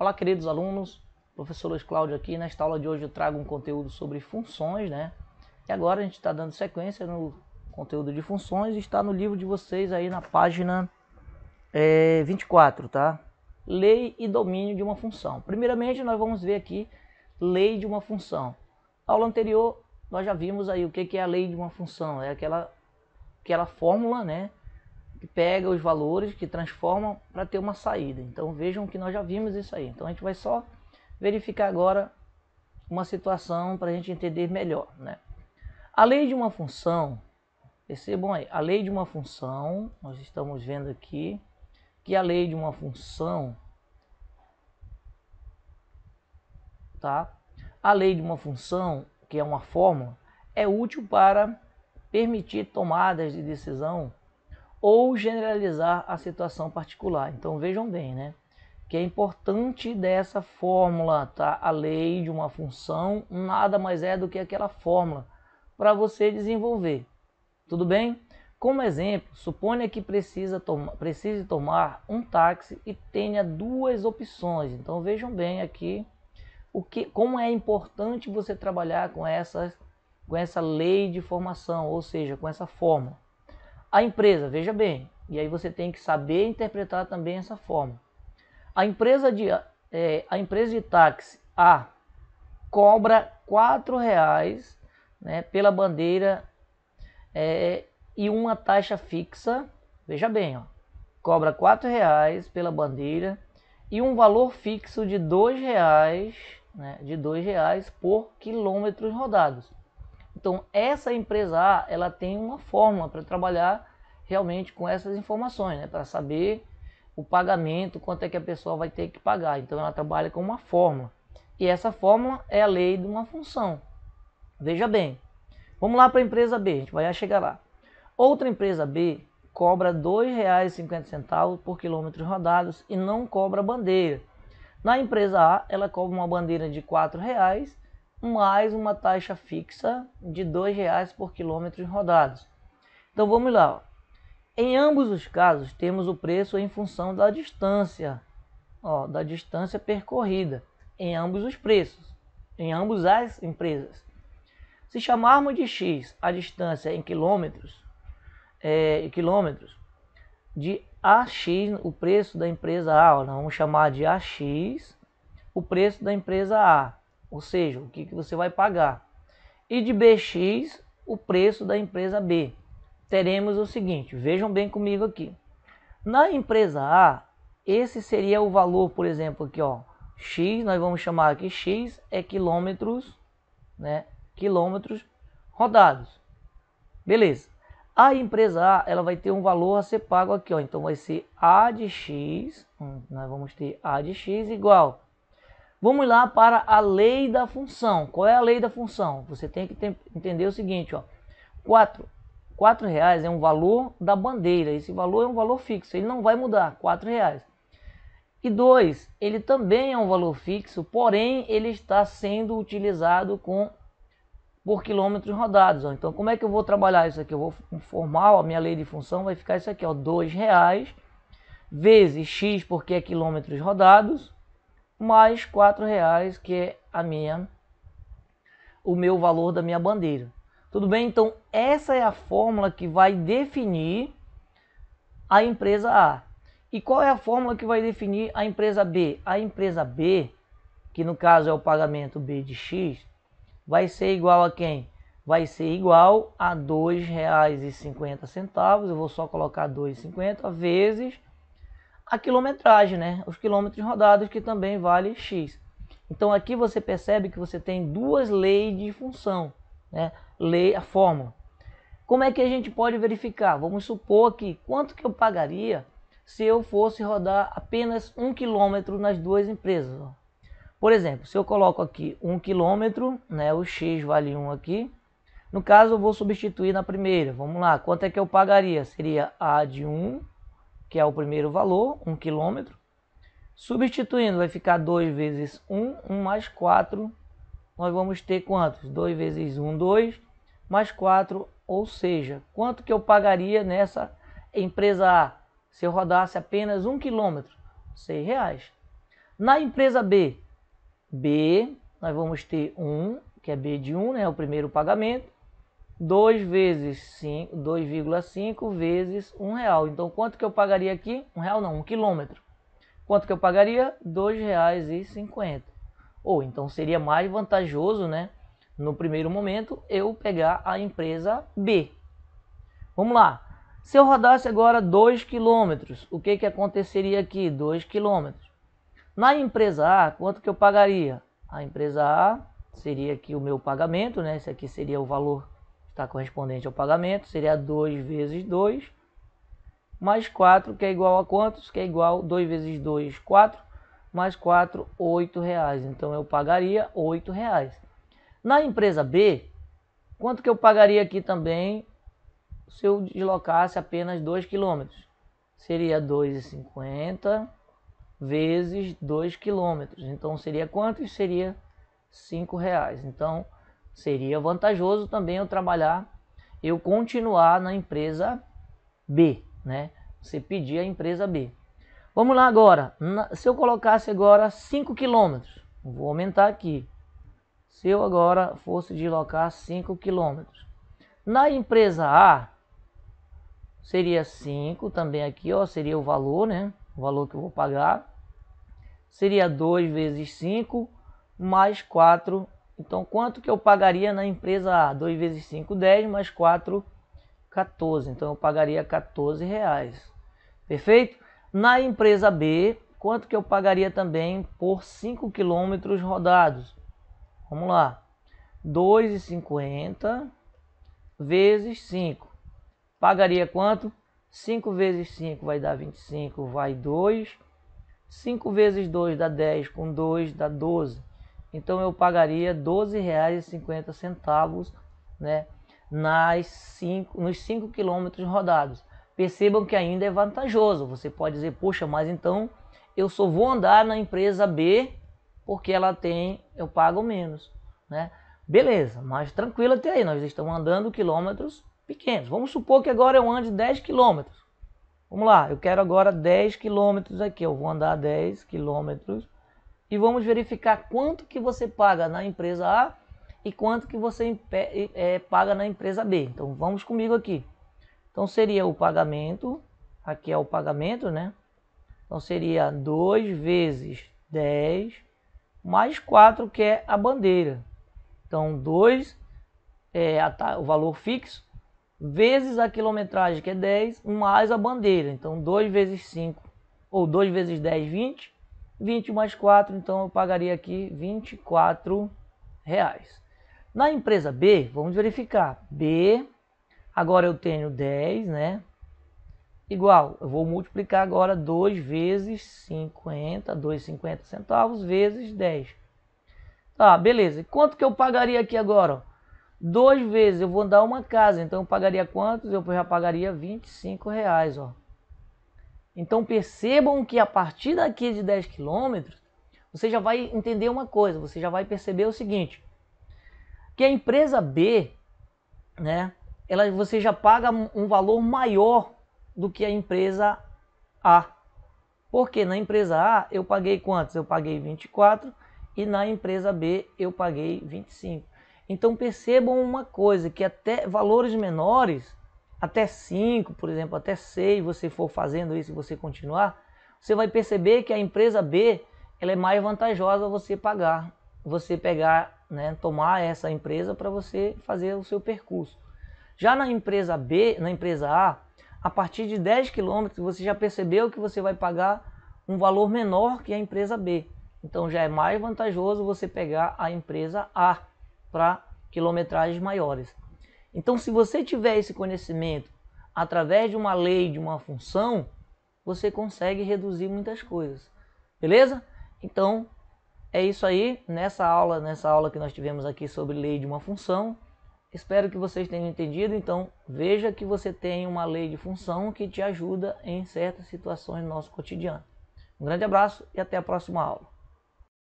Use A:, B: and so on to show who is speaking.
A: Olá, queridos alunos, professor Luiz Cláudio aqui. Nesta aula de hoje eu trago um conteúdo sobre funções, né? E agora a gente está dando sequência no conteúdo de funções e está no livro de vocês aí na página 24, tá? Lei e domínio de uma função. Primeiramente nós vamos ver aqui lei de uma função. Na aula anterior nós já vimos aí o que é a lei de uma função. É aquela fórmula, né? Que pega os valores, que transforma para ter uma saída. Então vejam que nós já vimos isso aí. Então a gente vai só verificar agora uma situação para a gente entender melhor, né? A lei de uma função, percebam aí, a lei de uma função, nós estamos vendo aqui que a lei de uma função, tá? A lei de uma função, que é uma fórmula, é útil para permitir tomadas de decisão ou generalizar a situação particular. Então vejam bem, né? Que é importante dessa fórmula, tá? A lei de uma função nada mais é do que aquela fórmula para você desenvolver. Tudo bem? Como exemplo, suponha que precise tomar um táxi e tenha duas opções. Então vejam bem aqui como é importante você trabalhar com essa lei de formação, ou seja, com essa fórmula. A empresa, veja bem, e aí você tem que saber interpretar também essa forma. A empresa de táxi A cobra R$ 4, né, pela bandeira e uma taxa fixa, veja bem, ó, cobra R$ 4 pela bandeira e um valor fixo de R$ 2, né, de R$ 2 por quilômetros rodados. Então, essa empresa A, ela tem uma fórmula para trabalhar realmente com essas informações, né? Para saber o pagamento, quanto é que a pessoa vai ter que pagar. Então, ela trabalha com uma fórmula. E essa fórmula é a lei de uma função. Veja bem, vamos lá para a empresa B, a gente vai chegar lá. Outra empresa B cobra R$ 2,50 por quilômetros rodados e não cobra bandeira. Na empresa A, ela cobra uma bandeira de R$ 4, mais uma taxa fixa de R$ 2 por quilômetros rodados. Então vamos lá. Em ambos os casos temos o preço em função da distância, da distância percorrida, em ambos os preços, em ambas as empresas. Se chamarmos de x a distância em quilômetros, de AX, o preço da empresa A, nós vamos chamar de AX, o preço da empresa A. Ou seja, o que você vai pagar. E de BX, o preço da empresa B. Teremos o seguinte, vejam bem comigo aqui. Na empresa A, esse seria o valor, por exemplo, aqui, ó, X, nós vamos chamar aqui X é quilômetros, né? Quilômetros rodados. Beleza. A empresa A, ela vai ter um valor a ser pago aqui, ó. Então vai ser A de X, nós vamos ter A de X igual. Vamos lá para a lei da função. Qual é a lei da função? Você tem que entender o seguinte, ó. R$ 4 é um valor da bandeira. Esse valor é um valor fixo, ele não vai mudar, R$ 4. E 2, ele também é um valor fixo, porém ele está sendo utilizado por quilômetros rodados. Ó. Então como é que eu vou trabalhar isso aqui? Eu vou formar, a minha lei de função vai ficar isso aqui, ó, R$ 2 vezes X, porque é quilômetros rodados, mais R$ 4, que é o meu valor da minha bandeira. Tudo bem? Então, essa é a fórmula que vai definir a empresa A. E qual é a fórmula que vai definir a empresa B? A empresa B, que no caso é o pagamento B de X, vai ser igual a quem? Vai ser igual a R$ 2,50. Eu vou só colocar R$ 2,50 vezes a quilometragem, né? Os quilômetros rodados, que também vale X. Então aqui você percebe que você tem duas leis de função, né? A fórmula. Como é que a gente pode verificar? Vamos supor que quanto que eu pagaria se eu fosse rodar apenas 1 quilômetro nas duas empresas. Ó. Por exemplo, se eu coloco aqui 1 quilômetro, né? O X vale 1 aqui. No caso eu vou substituir na primeira. Vamos lá, quanto é que eu pagaria? Seria A de 1, que é o primeiro valor, 1 quilômetro. Substituindo, vai ficar 2 vezes 1, 1 mais 4. Nós vamos ter quantos? 2 vezes 1, 2, mais 4. Ou seja, quanto que eu pagaria nessa empresa A? Se eu rodasse apenas 1 quilômetro? R$ 6. Na empresa B, nós vamos ter 1, que é B de 1, né, o primeiro pagamento, 2 vezes 5, 2,5 vezes R$1. Então, quanto que eu pagaria aqui? R$1 não, 1 quilômetro. Quanto que eu pagaria? R$2,50. Ou então seria mais vantajoso, né, no primeiro momento, eu pegar a empresa B. Vamos lá. Se eu rodasse agora 2 quilômetros, o que aconteceria aqui? 2 quilômetros. Na empresa A, quanto que eu pagaria? A empresa A seria aqui o meu pagamento, né? Esse aqui seria o valor que está correspondente ao pagamento. Seria 2 vezes 2, mais 4, que é igual a quantos? Que é igual 2 vezes 2, 4, mais 4, R$8. Então eu pagaria R$8. Na empresa B, quanto que eu pagaria aqui também se eu deslocasse apenas 2 km? Seria 2,50 vezes 2 km. Então seria quanto? Seria R$5. Então seria vantajoso também eu continuar na empresa B, né? Você pedir a empresa B. Vamos lá agora. Se eu colocasse agora 5 km, vou aumentar aqui. Se eu agora fosse deslocar 5 km. Na empresa A, seria 5 também aqui, ó, seria o valor, né? O valor que eu vou pagar. Seria 2 vezes 5 mais 4. Então, quanto que eu pagaria na empresa A? 2 vezes 5, 10, mais 4, 14. Então, eu pagaria R$14. Perfeito? Na empresa B, quanto que eu pagaria também por 5 km rodados? Vamos lá. 2,50 vezes 5. Pagaria quanto? 5 vezes 5 vai dar 25, vai 2. 5 vezes 2 dá 10, com 2 dá 12. Então eu pagaria R$12,50, né, nos 5 quilômetros rodados. Percebam que ainda é vantajoso. Você pode dizer, poxa, mas então eu só vou andar na empresa B porque eu pago menos, né? Beleza, mas tranquilo até aí, nós estamos andando quilômetros pequenos. Vamos supor que agora eu ande 10 quilômetros. Vamos lá, eu quero agora 10 quilômetros aqui, eu vou andar 10 quilômetros e vamos verificar quanto que você paga na empresa A e quanto que você paga na empresa B. Então vamos comigo aqui. Então seria o pagamento, aqui é o pagamento, né? Então seria 2 vezes 10 mais 4, que é a bandeira. Então 2 é o valor fixo, vezes a quilometragem, que é 10, mais a bandeira. Então 2 vezes 5, ou 2 vezes 10, 20. 20 mais 4, então eu pagaria aqui R$24. Na empresa B, vamos verificar. B, agora eu tenho 10, né? Igual, eu vou multiplicar agora 2 vezes 50, 2,50 centavos, vezes 10. Tá, beleza. E quanto que eu pagaria aqui agora? 2 vezes, eu vou dar uma casa, então eu pagaria quantos? Eu já pagaria R$25, ó. Então percebam que a partir daqui de 10 km, você já vai entender uma coisa, você já vai perceber o seguinte, que a empresa B, né, você já paga um valor maior do que a empresa A. Porque na empresa A eu paguei quantos? Eu paguei 24 e na empresa B eu paguei 25. Então percebam uma coisa, que até valores menores, até 5, por exemplo, até 6, você for fazendo isso e você continuar, você vai perceber que a empresa B ela é mais vantajosa você pegar, né, tomar essa empresa para você fazer o seu percurso. Já na empresa B, na empresa A partir de 10 km você já percebeu que você vai pagar um valor menor que a empresa B. Então já é mais vantajoso você pegar a empresa A para quilometragens maiores. Então se você tiver esse conhecimento através de uma lei, de uma função, você consegue reduzir muitas coisas. Beleza? Então é isso aí, nessa aula que nós tivemos aqui sobre lei de uma função. Espero que vocês tenham entendido. Então veja que você tem uma lei de função que te ajuda em certas situações do nosso cotidiano. Um grande abraço e até a próxima aula.